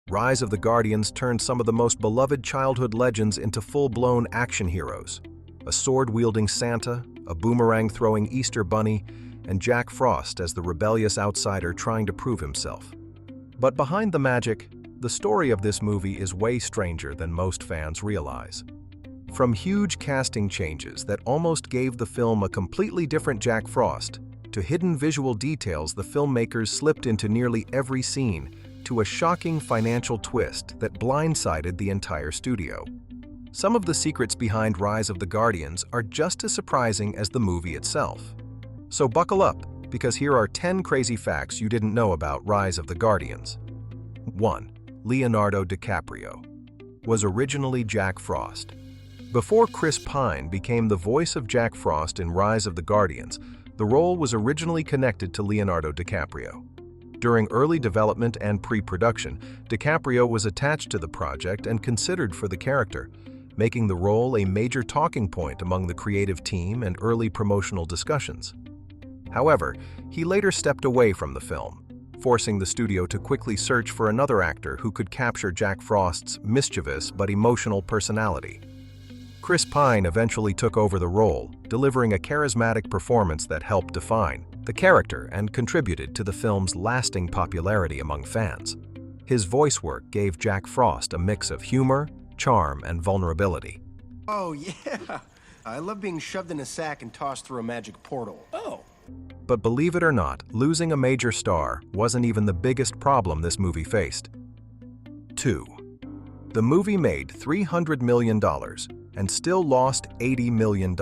Rise of the Guardians turned some of the most beloved childhood legends into full-blown action heroes. A sword-wielding Santa, a boomerang-throwing Easter Bunny, and Jack Frost as the rebellious outsider trying to prove himself. But behind the magic, the story of this movie is way stranger than most fans realize. From huge casting changes that almost gave the film a completely different Jack Frost, to hidden visual details the filmmakers slipped into nearly every scene, to a shocking financial twist that blindsided the entire studio. Some of the secrets behind Rise of the Guardians are just as surprising as the movie itself. So buckle up, because here are 10 crazy facts you didn't know about Rise of the Guardians. 1. Leonardo DiCaprio was originally Jack Frost. Before Chris Pine became the voice of Jack Frost in Rise of the Guardians, the role was originally connected to Leonardo DiCaprio. During early development and pre-production, DiCaprio was attached to the project and considered for the character, making the role a major talking point among the creative team and early promotional discussions. However, he later stepped away from the film, forcing the studio to quickly search for another actor who could capture Jack Frost's mischievous but emotional personality. Chris Pine eventually took over the role, delivering a charismatic performance that helped define the character and contributed to the film's lasting popularity among fans. His voice work gave Jack Frost a mix of humor, charm, and vulnerability. Oh, yeah. I love being shoved in a sack and tossed through a magic portal. Oh. But believe it or not, losing a major star wasn't even the biggest problem this movie faced. 2. The movie made $300 million and still lost $80 million.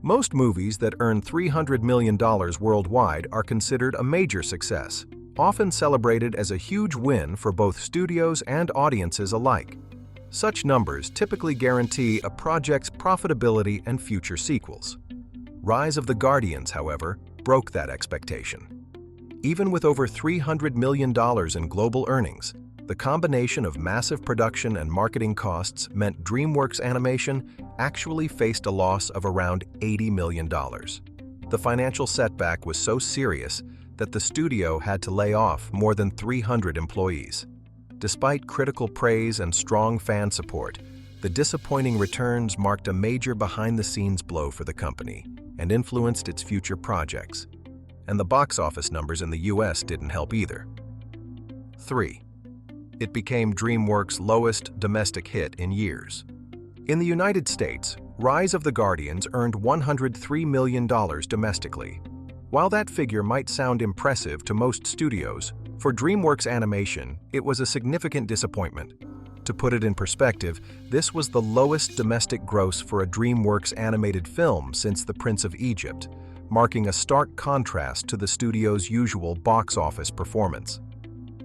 Most movies that earn $300 million worldwide are considered a major success, often celebrated as a huge win for both studios and audiences alike. Such numbers typically guarantee a project's profitability and future sequels. Rise of the Guardians, however, broke that expectation. Even with over $300 million in global earnings, the combination of massive production and marketing costs meant DreamWorks Animation actually faced a loss of around $80 million. The financial setback was so serious that the studio had to lay off more than 300 employees. Despite critical praise and strong fan support, the disappointing returns marked a major behind-the-scenes blow for the company and influenced its future projects. And the box office numbers in the US didn't help either. 3. It became DreamWorks' lowest domestic hit in years. In the United States, Rise of the Guardians earned $103 million domestically. While that figure might sound impressive to most studios, for DreamWorks Animation, it was a significant disappointment. To put it in perspective, this was the lowest domestic gross for a DreamWorks animated film since The Prince of Egypt, marking a stark contrast to the studio's usual box office performance.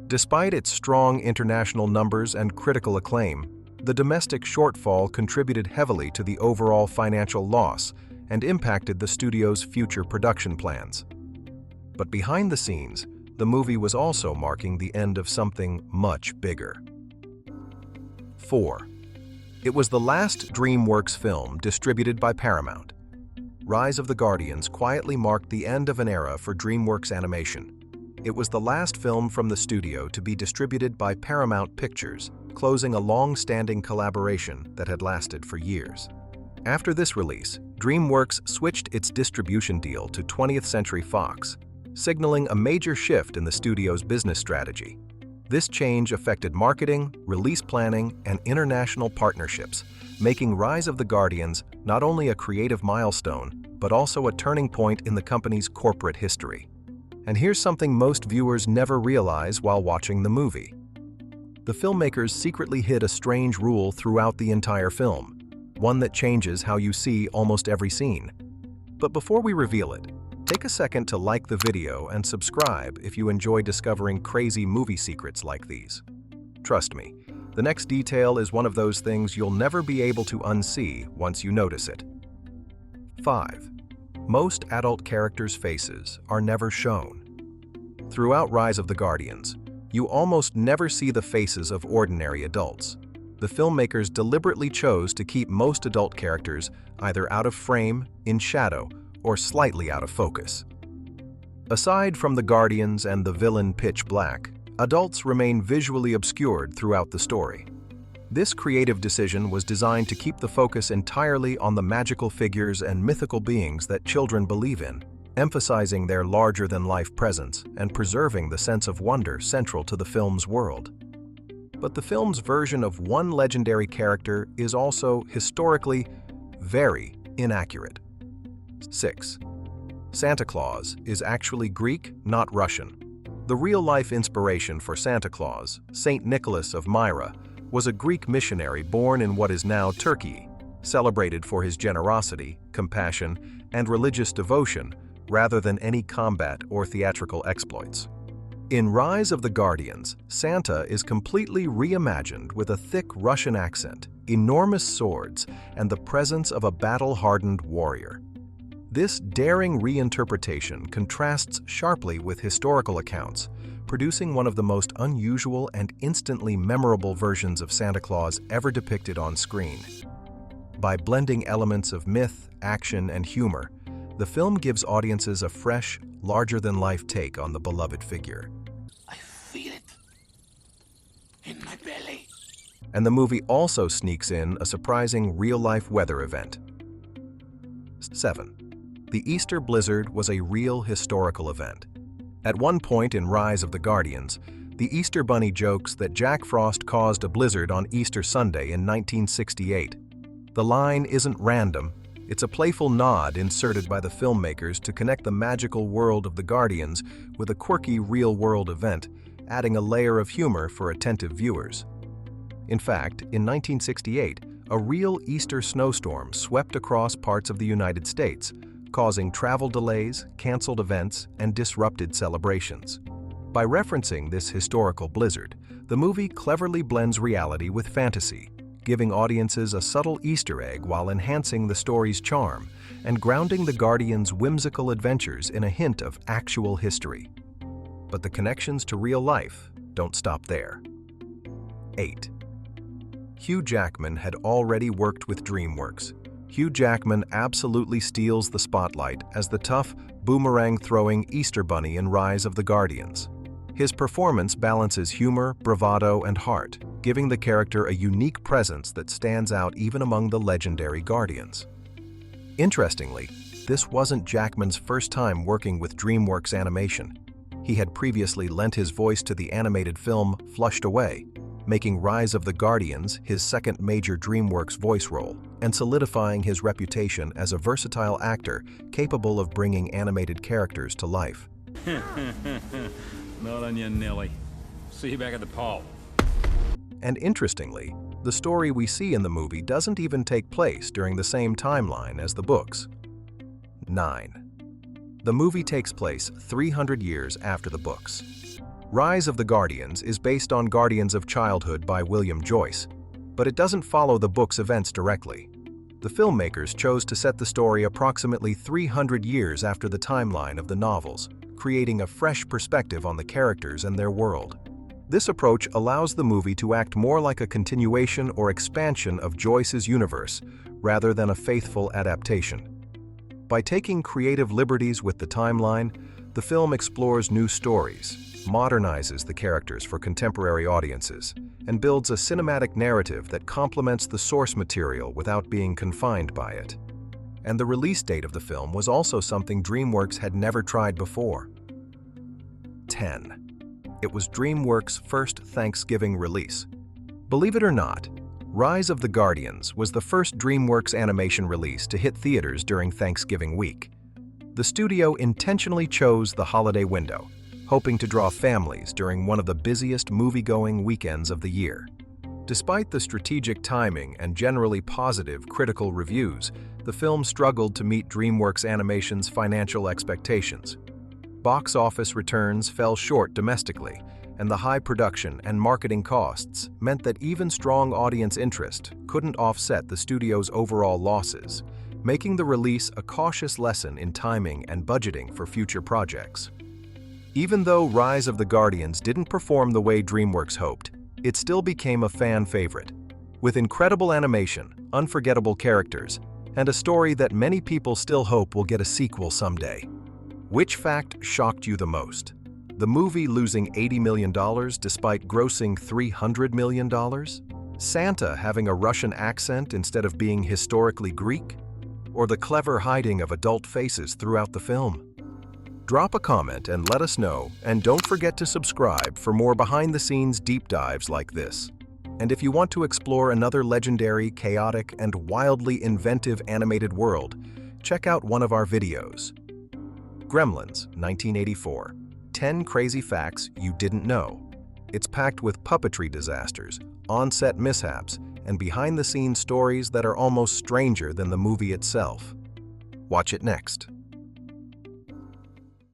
Despite its strong international numbers and critical acclaim, the domestic shortfall contributed heavily to the overall financial loss and impacted the studio's future production plans. But behind the scenes, the movie was also marking the end of something much bigger. 4. It was the last DreamWorks film distributed by Paramount. Rise of the Guardians quietly marked the end of an era for DreamWorks Animation. It was the last film from the studio to be distributed by Paramount Pictures, closing a long-standing collaboration that had lasted for years. After this release, DreamWorks switched its distribution deal to 20th Century Fox, signaling a major shift in the studio's business strategy. This change affected marketing, release planning, and international partnerships, making Rise of the Guardians not only a creative milestone, but also a turning point in the company's corporate history. And here's something most viewers never realize while watching the movie. The filmmakers secretly hid a strange rule throughout the entire film, one that changes how you see almost every scene. But before we reveal it, take a second to like the video and subscribe if you enjoy discovering crazy movie secrets like these. Trust me, the next detail is one of those things you'll never be able to unsee once you notice it. 5. Most adult characters' faces are never shown. Throughout Rise of the Guardians, you almost never see the faces of ordinary adults. The filmmakers deliberately chose to keep most adult characters either out of frame, in shadow, or slightly out of focus. Aside from the Guardians and the villain Pitch Black, Adults remain visually obscured throughout the story. This creative decision was designed to keep the focus entirely on the magical figures and mythical beings that children believe in, emphasizing their larger-than-life presence and preserving the sense of wonder central to the film's world. But the film's version of one legendary character is also, historically, very inaccurate. 6. Santa Claus is actually Greek, not Russian. The real-life inspiration for Santa Claus, Saint Nicholas of Myra, was a Greek missionary born in what is now Turkey, celebrated for his generosity, compassion, and religious devotion rather than any combat or theatrical exploits. In Rise of the Guardians, Santa is completely reimagined with a thick Russian accent, enormous swords, and the presence of a battle-hardened warrior. This daring reinterpretation contrasts sharply with historical accounts, producing one of the most unusual and instantly memorable versions of Santa Claus ever depicted on screen. By blending elements of myth, action, and humor, the film gives audiences a fresh, larger-than-life take on the beloved figure. I feel it in my belly. And the movie also sneaks in a surprising real-life weather event. 7. The Easter blizzard was a real historical event. At one point in Rise of the Guardians, the Easter Bunny jokes that Jack Frost caused a blizzard on Easter Sunday in 1968. The line isn't random, it's a playful nod inserted by the filmmakers to connect the magical world of the Guardians with a quirky real-world event, adding a layer of humor for attentive viewers. In fact, in 1968, a real Easter snowstorm swept across parts of the United States, causing travel delays, canceled events, and disrupted celebrations. By referencing this historical blizzard, the movie cleverly blends reality with fantasy, giving audiences a subtle Easter egg while enhancing the story's charm and grounding the Guardians' whimsical adventures in a hint of actual history. But the connections to real life don't stop there. 8. Hugh Jackman had already worked with DreamWorks. Hugh Jackman absolutely steals the spotlight as the tough, boomerang-throwing Easter Bunny in Rise of the Guardians. His performance balances humor, bravado, and heart, giving the character a unique presence that stands out even among the legendary Guardians. Interestingly, this wasn't Jackman's first time working with DreamWorks Animation. He had previously lent his voice to the animated film Flushed Away, making Rise of the Guardians his second major DreamWorks voice role and solidifying his reputation as a versatile actor capable of bringing animated characters to life. Not on you, Nelly. See you back at the pole. And interestingly, the story we see in the movie doesn't even take place during the same timeline as the books. 9. The movie takes place 300 years after the books. Rise of the Guardians is based on Guardians of Childhood by William Joyce, but it doesn't follow the book's events directly. The filmmakers chose to set the story approximately 300 years after the timeline of the novels, creating a fresh perspective on the characters and their world. This approach allows the movie to act more like a continuation or expansion of Joyce's universe rather than a faithful adaptation. By taking creative liberties with the timeline, the film explores new stories, modernizes the characters for contemporary audiences, and builds a cinematic narrative that complements the source material without being confined by it. And the release date of the film was also something DreamWorks had never tried before. 10. It was DreamWorks' first Thanksgiving release. Believe it or not, Rise of the Guardians was the first DreamWorks Animation release to hit theaters during Thanksgiving week. The studio intentionally chose the holiday window, hoping to draw families during one of the busiest movie-going weekends of the year. Despite the strategic timing and generally positive critical reviews, the film struggled to meet DreamWorks Animation's financial expectations. Box office returns fell short domestically, and the high production and marketing costs meant that even strong audience interest couldn't offset the studio's overall losses, making the release a cautious lesson in timing and budgeting for future projects. Even though Rise of the Guardians didn't perform the way DreamWorks hoped, it still became a fan favorite. With incredible animation, unforgettable characters, and a story that many people still hope will get a sequel someday. Which fact shocked you the most? The movie losing $80 million despite grossing $300 million? Santa having a Russian accent instead of being historically Greek? Or the clever hiding of adult faces throughout the film? Drop a comment and let us know, and don't forget to subscribe for more behind-the-scenes deep dives like this. And if you want to explore another legendary, chaotic, and wildly inventive animated world, check out one of our videos. Gremlins, 1984. 10 Crazy Facts You Didn't Know. It's packed with puppetry disasters, on-set mishaps, and behind-the-scenes stories that are almost stranger than the movie itself. Watch it next.